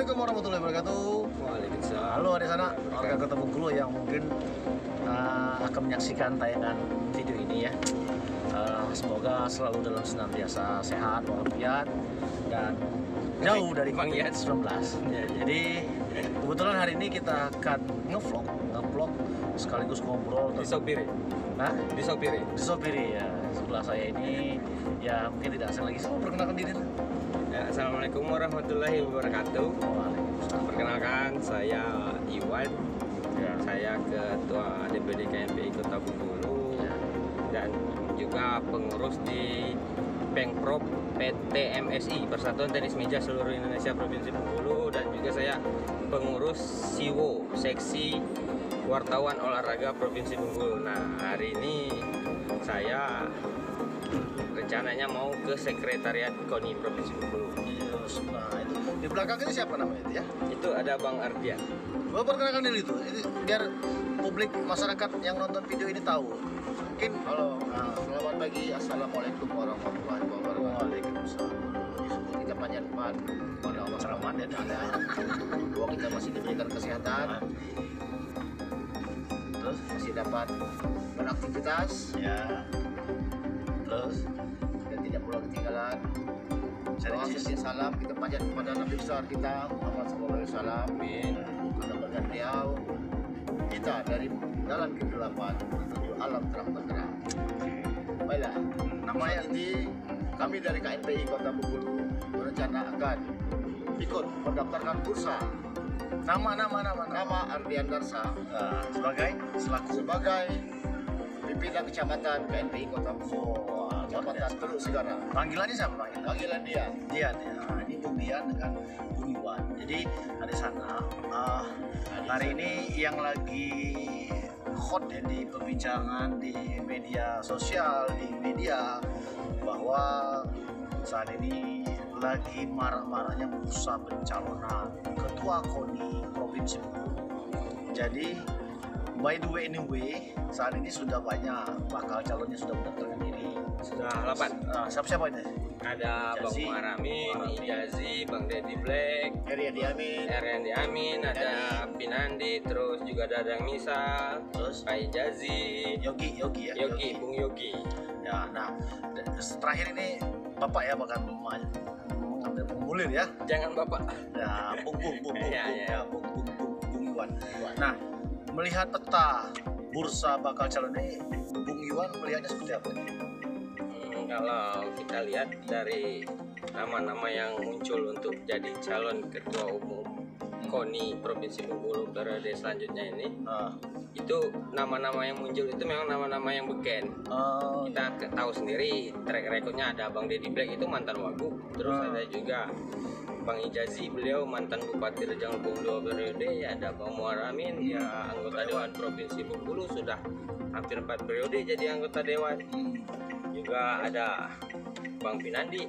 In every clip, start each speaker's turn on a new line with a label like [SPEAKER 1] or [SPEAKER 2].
[SPEAKER 1] Assalamualaikum warahmatullahi wabarakatuh.
[SPEAKER 2] Waalaikumsalam.
[SPEAKER 1] Halo di sana, warga Kota Bengkulu yang mungkin akan menyaksikan tayangan video ini ya. Semoga selalu dalam senantiasa sehat walafiat dan jauh dari COVID-19. Ya, jadi kebetulan hari ini kita akan ngevlog sekaligus ngobrol
[SPEAKER 2] Disopiri.
[SPEAKER 1] Hah?
[SPEAKER 2] Disopiri.
[SPEAKER 1] Disopiri ya. Sebelah saya ini ya mungkin tidak asing lagi. Semua perkenalkan diri.
[SPEAKER 2] Ya, Assalamualaikum warahmatullahi wabarakatuh.
[SPEAKER 1] Waalaikumsalam.
[SPEAKER 2] Perkenalkan, saya Iwan.
[SPEAKER 1] Ya.
[SPEAKER 2] Saya Ketua DPD KNPI Kota Bengkulu dan juga pengurus di Pengprov PT MSI Persatuan Tenis Meja Seluruh Indonesia Provinsi Bengkulu, dan juga saya pengurus SIWO Seksi Wartawan Olahraga Provinsi Bengkulu. Nah, hari ini saya rencananya mau ke Sekretariat KONI Provinsi Bengkulu.
[SPEAKER 1] Nah, itu di belakang ini siapa namanya itu ya?
[SPEAKER 2] Itu ada Bang Ardian.
[SPEAKER 1] Gua perkenalkan diri itu. Ini biar publik masyarakat yang nonton video ini tahu. Mungkin
[SPEAKER 3] Halo, selamat pagi. Assalamualaikum warahmatullahi wabarakatuh.
[SPEAKER 1] Waalaikumsalam.
[SPEAKER 3] Kita panjatkan kepada Allah Subhanahu wa Ta'ala bahwa kita masih diberikan kesehatan,
[SPEAKER 1] Terus
[SPEAKER 3] masih dapat beraktivitas
[SPEAKER 1] ya. Terus
[SPEAKER 3] dan tidak pula ketinggalan. Doa serta salam kita panjat kepada Nabi besar kita Muhammad SAW.
[SPEAKER 2] Amin.
[SPEAKER 3] Karena berkat beliau kita dari dalam kegelapan menuju alam terang benderang. Baiklah,
[SPEAKER 1] namanya
[SPEAKER 3] ini kami dari KNPI Kota Bengkulu berencana akan ikut mendaftarkan bursa.
[SPEAKER 1] nama
[SPEAKER 3] Ardian Darsa
[SPEAKER 1] sebagai selaku
[SPEAKER 3] sebagai pimpinan kecamatan KNPI Kota Bengkulu,
[SPEAKER 1] luar
[SPEAKER 3] Kecamatan
[SPEAKER 1] biasa.
[SPEAKER 3] Teluk Segara.
[SPEAKER 1] Panggilannya siapa panggilan?
[SPEAKER 3] Panggilan dia.
[SPEAKER 1] Dian ya. Nah, ini Bung Dian dengan Bung Iwan. Jadi dari sana hari ini yang lagi hot ya di perbincangan di media sosial, di media, bahwa saat ini lagi marak-maraknya bursa pencalonan ketua KONI Provinsi Bengkulu. Jadi by the way anyway, saat ini sudah banyak bakal calonnya sudah mendaftarkan diri.
[SPEAKER 2] Sudah 8.
[SPEAKER 1] Siapa ini?
[SPEAKER 2] Ada Bang
[SPEAKER 1] Jazi,
[SPEAKER 2] Umar Amin, Ijazi, Bang Deddy Black,
[SPEAKER 3] Heri Diamin.
[SPEAKER 2] Ariandi Amin, ada Pinandi, terus juga ada Dadang Misa,
[SPEAKER 1] Terus
[SPEAKER 2] Pak Ijazi,
[SPEAKER 1] Yogi ya.
[SPEAKER 2] Yogi, Bung Yogi.
[SPEAKER 1] Ya, nah terakhir ini Bapak ya bakal mengambil formulir ya.
[SPEAKER 2] Jangan Bapak.
[SPEAKER 1] Ya, Bung
[SPEAKER 2] Iya, iya.
[SPEAKER 1] Bung Iwan. Nah, melihat peta bursa bakal calon ini, Bung Iwan melihatnya seperti apa nih?
[SPEAKER 2] Kalau kita lihat dari nama-nama yang muncul untuk jadi calon ketua umum KONI Provinsi Bengkulu periode selanjutnya ini, itu nama-nama yang muncul itu memang nama-nama yang beken. Kita tahu sendiri track recordnya, ada Bang Deddy Black itu mantan wagub, terus ada juga Bang Ijazi, beliau mantan Bupati Rejang Lebong 2 periode, ya ada Bang Muar Amin, ya anggota Dewan Provinsi Bengkulu sudah hampir 4 periode jadi anggota Dewan. Juga ada Bang Pinandi,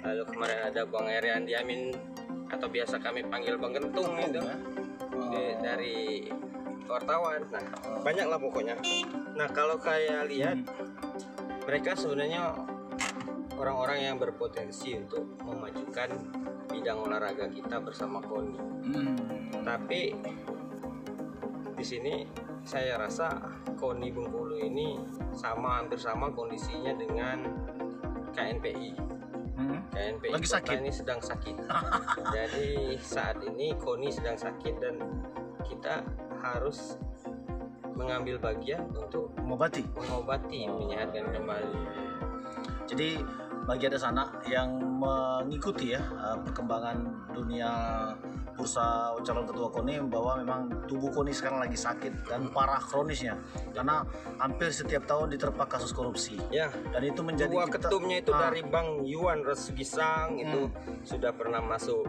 [SPEAKER 2] lalu kemarin ada Bang Ariandi Amin atau biasa kami panggil Bang Gentung itu dari wartawan. Nah, banyak lah pokoknya. Nah, kalau saya lihat mereka sebenarnya orang-orang yang berpotensi untuk memajukan bidang olahraga kita bersama KONI. Tapi di sini saya rasa KONI Bengkulu ini hampir sama kondisinya dengan KNPI. KNPI
[SPEAKER 1] Lagi sakit.
[SPEAKER 2] ini sedang sakit. Jadi saat ini KONI sedang sakit dan kita harus mengambil bagian untuk
[SPEAKER 1] Mengobati.
[SPEAKER 2] menyehatkan kembali.
[SPEAKER 1] Jadi bagi ada sana yang mengikuti ya perkembangan dunia bursa calon ketua KONI, bahwa memang tubuh KONI sekarang lagi sakit dan parah kronisnya karena hampir setiap tahun diterpa kasus korupsi.
[SPEAKER 2] Ya,
[SPEAKER 1] Dan itu menjadi
[SPEAKER 2] dua ketumnya itu dari Bang Yuan Resugisang itu sudah pernah masuk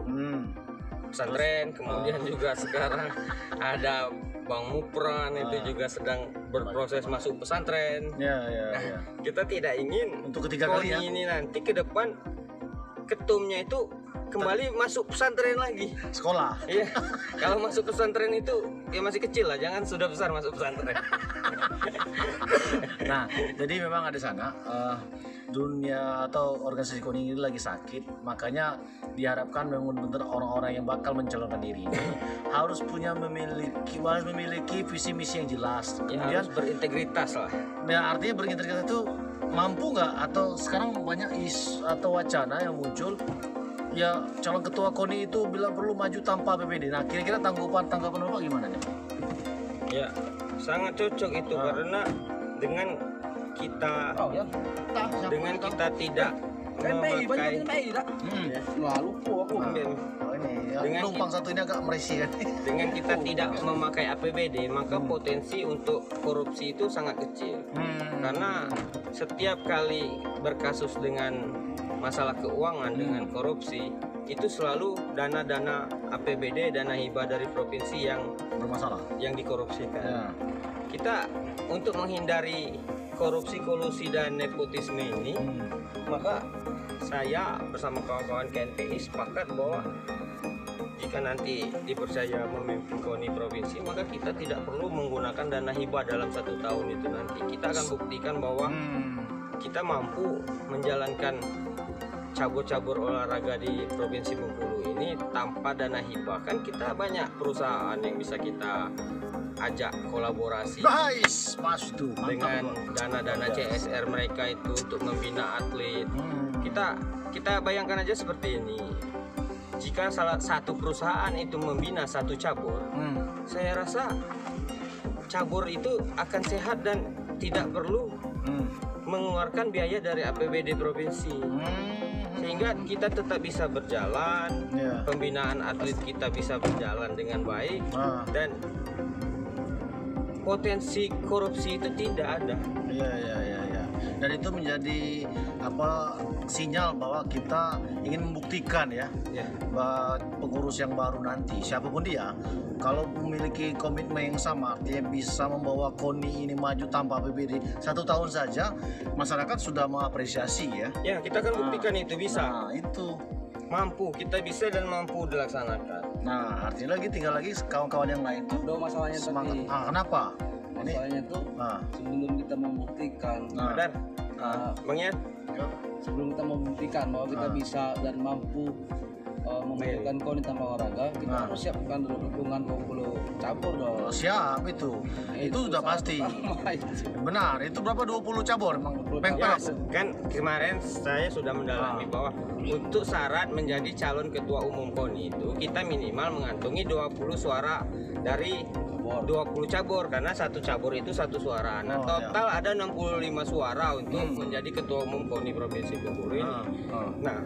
[SPEAKER 2] pesantren, kemudian juga sekarang ada Bang Mupran itu juga sedang berproses masuk pesantren.
[SPEAKER 1] Ya.
[SPEAKER 2] Kita tidak ingin
[SPEAKER 1] Untuk ketiga kali ya.
[SPEAKER 2] KONI ini nanti ke depan ketumnya itu kembali masuk pesantren lagi.
[SPEAKER 1] Sekolah.
[SPEAKER 2] Iya. Kalau masuk pesantren itu ya masih kecil lah, jangan sudah besar masuk pesantren.
[SPEAKER 1] Nah, jadi memang ada sana dunia atau organisasi KONI ini lagi sakit, makanya diharapkan memang benar orang-orang yang bakal mencalonkan diri ini harus memiliki visi misi yang jelas.
[SPEAKER 2] Ya,
[SPEAKER 1] Kemudian
[SPEAKER 2] harus berintegritas lah.
[SPEAKER 1] ya, artinya berintegritas itu mampu nggak, atau sekarang banyak atau wacana yang muncul ya calon ketua KONI itu bila perlu maju tanpa APBD. Nah, kira-kira tanggapan Bapak gimana nih?
[SPEAKER 2] Ya, sangat cocok itu karena dengan kita tidak memakai
[SPEAKER 1] Dengan numpang satu ini agak merisi kan.
[SPEAKER 2] dengan kita tidak memakai APBD, maka potensi untuk korupsi itu sangat kecil. Karena setiap kali berkasus dengan masalah keuangan dengan korupsi, itu selalu dana-dana APBD, dana hibah dari provinsi yang
[SPEAKER 1] Bermasalah.
[SPEAKER 2] yang dikorupsikan.
[SPEAKER 1] Ya.
[SPEAKER 2] Kita untuk menghindari korupsi, kolusi dan nepotisme ini, maka saya bersama kawan-kawan KNPI sepakat bahwa jika nanti dipercaya memimpin KONI provinsi, maka kita tidak perlu menggunakan dana hibah dalam 1 tahun itu nanti. Kita akan buktikan bahwa kita mampu menjalankan cabur-cabur olahraga di Provinsi Bengkulu ini tanpa dana hibah. Kan kita banyak perusahaan yang bisa kita ajak kolaborasi
[SPEAKER 1] Nice, pas itu.
[SPEAKER 2] dengan dana-dana CSR mereka itu untuk membina atlet. Kita bayangkan aja seperti ini. Jika salah satu perusahaan itu membina satu cabur, saya rasa cabur itu akan sehat dan tidak perlu mengeluarkan biaya dari APBD provinsi. Sehingga kita tetap bisa berjalan, pembinaan atlet kita bisa berjalan dengan baik, dan potensi korupsi itu tidak ada.
[SPEAKER 1] Iya. Dan itu menjadi sinyal bahwa kita ingin membuktikan bahwa pengurus yang baru nanti siapapun dia, kalau memiliki komitmen yang sama, artinya bisa membawa KONI ini maju tanpa APBD 1 tahun saja, masyarakat sudah mengapresiasi ya.
[SPEAKER 2] Ya, kita akan buktikan itu bisa.
[SPEAKER 1] Nah, itu
[SPEAKER 2] Mampu, kita bisa dan mampu dilaksanakan.
[SPEAKER 1] Nah, artinya tinggal lagi kawan-kawan yang lain tuh
[SPEAKER 4] Ada masalahnya
[SPEAKER 1] semangat.
[SPEAKER 4] tadi.
[SPEAKER 1] Kenapa?
[SPEAKER 4] Masalahnya tuh sebelum kita membuktikan,
[SPEAKER 2] Benar. Bang Yan?
[SPEAKER 4] sebelum kita membuktikan bahwa kita bisa dan mampu memajukan KONI tanpa olahraga, kita harus siapkan dulu dukungan 20 cabur dong.
[SPEAKER 1] Siap itu. Itu sudah pasti. Benar, itu berapa 20 cabur emang?
[SPEAKER 2] Ya, kan kemarin saya sudah mendalami bahwa untuk syarat menjadi calon ketua umum KONI itu kita minimal mengantongi 20 suara dari 20 cabur, karena satu cabur itu 1 suara. Nah, total ada 65 suara untuk menjadi ketua umum KONI Provinsi Bengkulu ini. Nah,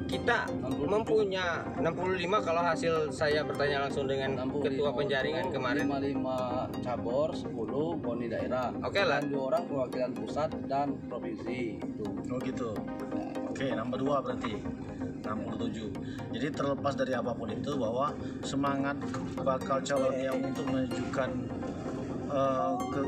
[SPEAKER 2] kita mempunyai 65 kalau hasil saya bertanya langsung dengan ketua penjaringan kemarin.
[SPEAKER 4] 55 cabur, 10 KONI daerah.
[SPEAKER 2] Oke lah.
[SPEAKER 4] Dan 2 orang perwakilan pusat dan provinsi itu.
[SPEAKER 1] Oh gitu. Oke, nomor 2 berarti 67. Jadi terlepas dari apapun itu, bahwa semangat bakal calon yang untuk menunjukkan ke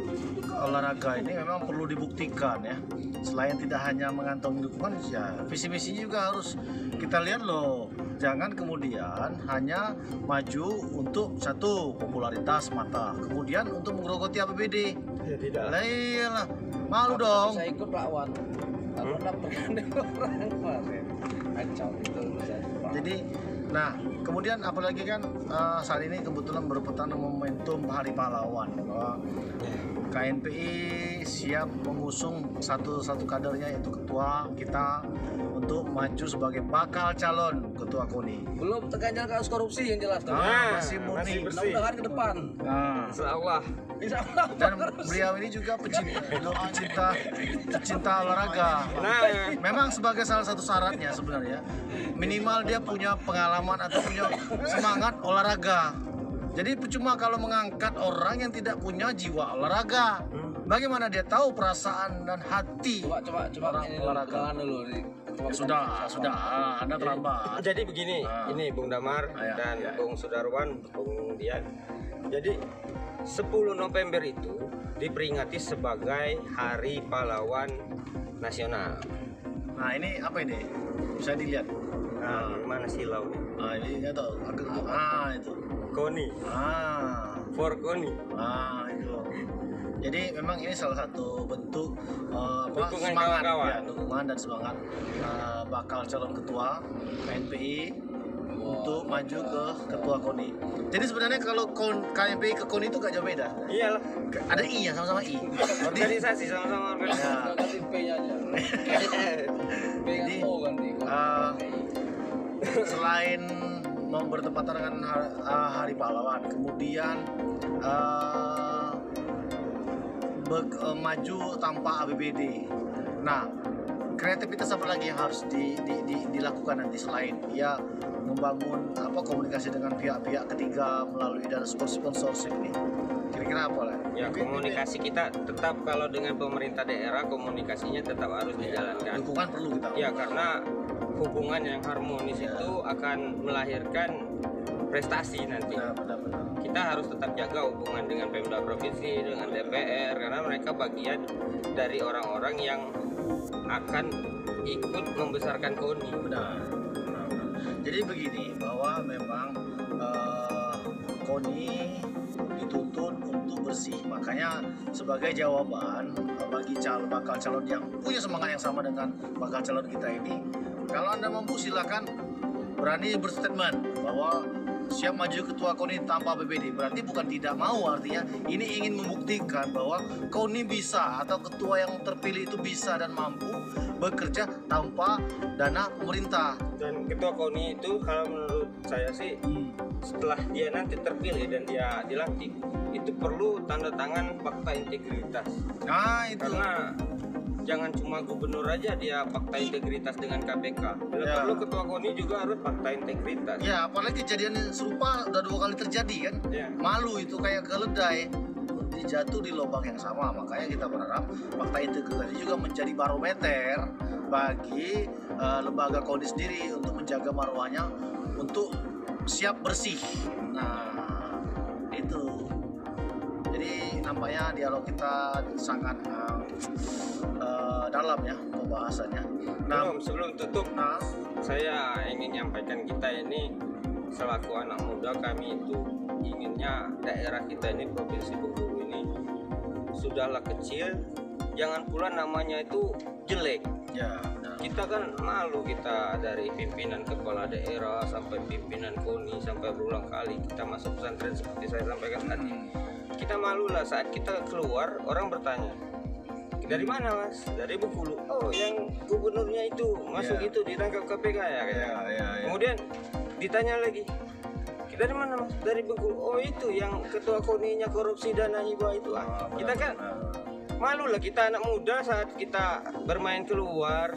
[SPEAKER 1] olahraga ini memang perlu dibuktikan ya. Selain tidak hanya mengantongi dukungan, ya visi misinya juga harus kita lihat loh. Jangan kemudian hanya maju untuk satu popularitas mata, kemudian untuk menggerogoti APBD.
[SPEAKER 2] Ya, tidak.
[SPEAKER 1] Lah iyalah, malu dong.
[SPEAKER 4] Saya ikut lawan. Kalau dapatkan orang kacau itu.
[SPEAKER 1] Jadi, nah kemudian apalagi kan saat ini kebetulan bertepatan momentum Hari Pahlawan, bahwa KNPI siap mengusung satu kadernya, yaitu ketua kita, untuk maju sebagai bakal calon ketua KONI.
[SPEAKER 4] Belum terganjal kasus korupsi yang jelas.
[SPEAKER 1] Masih murni.
[SPEAKER 4] Mudah-mudahan ke depan.
[SPEAKER 1] Nah,
[SPEAKER 2] Insya Allah.
[SPEAKER 1] dan beliau ini juga pecinta olahraga.
[SPEAKER 2] Nah,
[SPEAKER 1] Memang sebagai salah satu syaratnya sebenarnya minimal dia punya pengalaman atau punya semangat olahraga. Jadi percuma kalau mengangkat orang yang tidak punya jiwa olahraga. Bagaimana dia tahu perasaan dan hati
[SPEAKER 4] Coba
[SPEAKER 1] orang
[SPEAKER 4] ini
[SPEAKER 1] olahraga?
[SPEAKER 4] dulu.
[SPEAKER 1] Sudah, Anda terlambat.
[SPEAKER 2] jadi begini, ini Bung Damar dan Bung Sudarwan, Bung Dian. Jadi 10 November itu diperingati sebagai Hari Pahlawan Nasional.
[SPEAKER 1] Nah, ini apa ini? Bisa dilihat.
[SPEAKER 2] Nah, mana silau nih?
[SPEAKER 1] Ini nggak tahu. Itu.
[SPEAKER 2] Koni. For Koni.
[SPEAKER 1] Itu. Jadi memang ini salah satu bentuk
[SPEAKER 2] Dukungan
[SPEAKER 1] semangat,
[SPEAKER 2] kawan-kawan.
[SPEAKER 1] ya, dukungan dan semangat bakal calon ketua KNPI untuk maju ke ketua KONI. Jadi sebenarnya kalau KNPI ke KONI itu gak jauh beda.
[SPEAKER 2] Iyalah.
[SPEAKER 1] Ada I ya, sama-sama I.
[SPEAKER 2] Organisasi sama-sama organisasi.
[SPEAKER 1] Ya.
[SPEAKER 4] Ganti P-nya aja. P
[SPEAKER 1] Jadi,
[SPEAKER 4] kan O ganti.
[SPEAKER 1] Selain mau bertepatan dengan Hari Pahlawan, kemudian maju tanpa APBD. Nah, kreativitas apa lagi yang harus dilakukan nanti selain ya membangun komunikasi dengan pihak-pihak ketiga melalui dana sponsorship nih? Kira-kira apa lah?
[SPEAKER 2] Ya, komunikasi kita tetap, kalau dengan pemerintah daerah komunikasinya tetap harus dijalankan.
[SPEAKER 1] Dukungan perlu kita.
[SPEAKER 2] Ya, karena hubungan yang harmonis itu akan melahirkan prestasi nanti.
[SPEAKER 1] Benar.
[SPEAKER 2] Kita harus tetap jaga hubungan dengan Pemda Provinsi, dengan DPR, karena mereka bagian dari orang-orang yang akan ikut membesarkan KONI.
[SPEAKER 1] Benar. Jadi begini, bahwa memang KONI dituntut untuk bersih. Makanya sebagai jawaban bagi bakal calon yang punya semangat yang sama dengan bakal calon kita ini, kalau Anda mampu silakan berani berstatement bahwa siap maju ketua KONI tanpa APBD. Berarti bukan tidak mau, artinya ini ingin membuktikan bahwa KONI bisa, atau ketua yang terpilih itu bisa dan mampu bekerja tanpa dana pemerintah.
[SPEAKER 2] Dan ketua KONI itu kalau menurut saya sih, setelah dia nanti terpilih dan dia dilantik, itu perlu tanda tangan fakta integritas.
[SPEAKER 1] Nah itu.
[SPEAKER 2] Karena jangan cuma gubernur aja dia fakta integritas dengan KPK. Bila perlu ketua KONI juga harus fakta integritas.
[SPEAKER 1] Ya, apalagi kejadian serupa udah 2 kali terjadi kan.
[SPEAKER 2] Ya.
[SPEAKER 1] Malu itu kayak keledai dijatuh di lubang yang sama. Makanya kita berharap fakta integritas juga menjadi barometer bagi lembaga KONI sendiri untuk menjaga marwahnya untuk siap bersih. Nah, itu. Jadi nampaknya dialog kita sangat dalam ya pembahasannya. Nah,
[SPEAKER 2] Sebelum tutup, saya ingin nyampaikan, kita ini selaku anak muda, kami itu inginnya daerah kita ini, Provinsi Bengkulu ini sudahlah kecil, jangan pula namanya itu jelek.
[SPEAKER 1] ya.
[SPEAKER 2] Kita kan malu, kita dari pimpinan kepala daerah sampai pimpinan KONI sampai berulang kali kita masuk pesantren seperti saya sampaikan tadi. Kita malu lah saat kita keluar, orang bertanya, dari mana Mas? Dari Bengkulu. Oh, yang gubernurnya itu masuk itu ditangkap KPK ya. Kemudian ditanya lagi, dari mana Mas? Dari Bengkulu. Oh, itu yang ketua KONI-nya korupsi dana hibah itu. Kita kan malu lah, kita anak muda saat kita bermain keluar,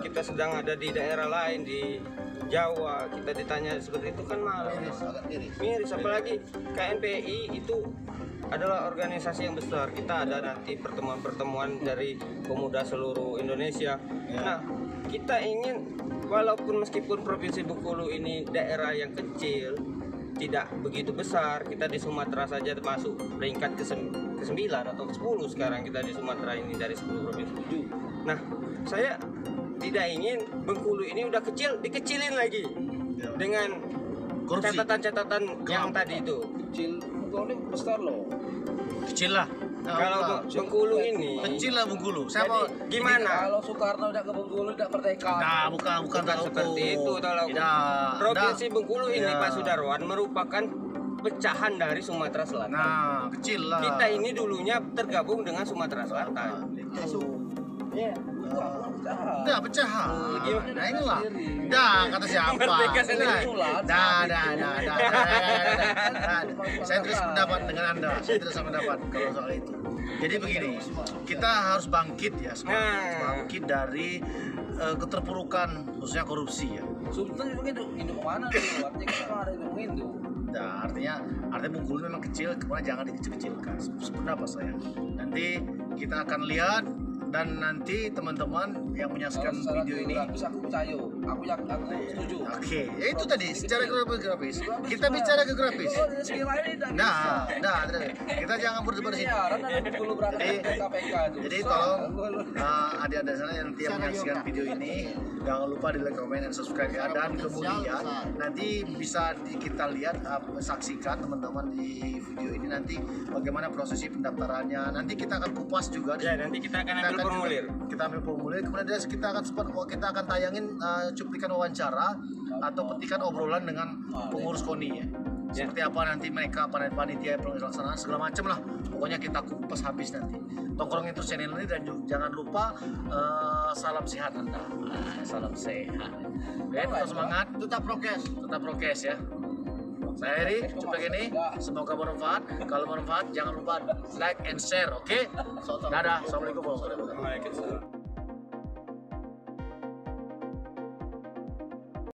[SPEAKER 2] kita sedang ada di daerah lain di Jawa, kita ditanya seperti itu kan malu. Miris, apalagi KNPI itu adalah organisasi yang besar. Kita ada nanti pertemuan-pertemuan dari pemuda seluruh Indonesia. Nah, kita ingin, walaupun meskipun Provinsi Bengkulu ini daerah yang kecil, tidak begitu besar, kita di Sumatera saja masuk peringkat ke-9 atau ke-10 sekarang kita di Sumatera ini dari 10 provinsi. Nah, saya tidak ingin Bengkulu ini udah kecil dikecilin lagi dengan catatan-catatan yang tadi itu.
[SPEAKER 4] Kecil, Bengkulu ini besar loh.
[SPEAKER 1] Kecil lah.
[SPEAKER 2] Kalau Bengkulu ini
[SPEAKER 1] kecil lah Bengkulu. Siapa
[SPEAKER 2] gimana?
[SPEAKER 4] Kalau Soekarno tidak ke Bengkulu tidak merdeka.
[SPEAKER 1] Nah, bukan
[SPEAKER 2] Seperti itu, tolong. Provinsi Bengkulu ini Pak Sudarwan merupakan pecahan dari Sumatera Selatan.
[SPEAKER 1] Nah, kecil lah.
[SPEAKER 2] Kita ini dulunya tergabung dengan Sumatera Selatan.
[SPEAKER 1] Itu.
[SPEAKER 4] Iya.
[SPEAKER 1] Udah pecahan.
[SPEAKER 2] Gimana?
[SPEAKER 1] Nah, inilah. Dah, kata siapa?
[SPEAKER 2] Merdeka sendiri.
[SPEAKER 1] Dah. Saya terus pendapat dengan Anda. Saya tidak sama pendapat kalau soal itu. Jadi begini, kita harus bangkit ya, bangkit dari keterpurukan khususnya korupsi ya.
[SPEAKER 4] Sebetulnya begitu, hidup mana tuh? Artinya kita ada hidup itu.
[SPEAKER 1] Nah, artinya Bengkulu memang kecil, kemudian jangan dikecil-kecilkan. Pendapat saya. Nanti kita akan lihat, dan nanti teman-teman yang menyaksikan video ini,
[SPEAKER 4] aku percaya aku setuju.
[SPEAKER 1] Oke, ya itu tadi secara geografis. Kita bicara geografis. Nah, kita jangan berdebat di sini. Jadi tolong adik-adik sana yang tiap menyaksikan video ini jangan lupa di like, comment, dan subscribe ya. Dan kemudian nanti bisa kita lihat saksikan teman-teman di video ini nanti bagaimana prosesi pendaftarannya. Nanti kita akan kupas juga.
[SPEAKER 2] Ya, nanti kita akan ambil formulir.
[SPEAKER 1] Kita ambil formulir. Kemudian kita akan tayangin cuplikan wawancara atau petikan obrolan dengan pengurus KONI ya. Seperti apa nanti mereka panitia pelaksanaan segala macam lah. Pokoknya kita kupas habis nanti. Tongkrongin terus channel ini dan jangan lupa salam sehat Anda. Salam sehat. Oke, tetap semangat, tetap prokes ya. Saya Heri, cukup begini. Semoga bermanfaat. Kalau bermanfaat jangan lupa like and share, oke? Dadah. Assalamualaikum warahmatullahi wabarakatuh.
[SPEAKER 2] Waalaikumsalam.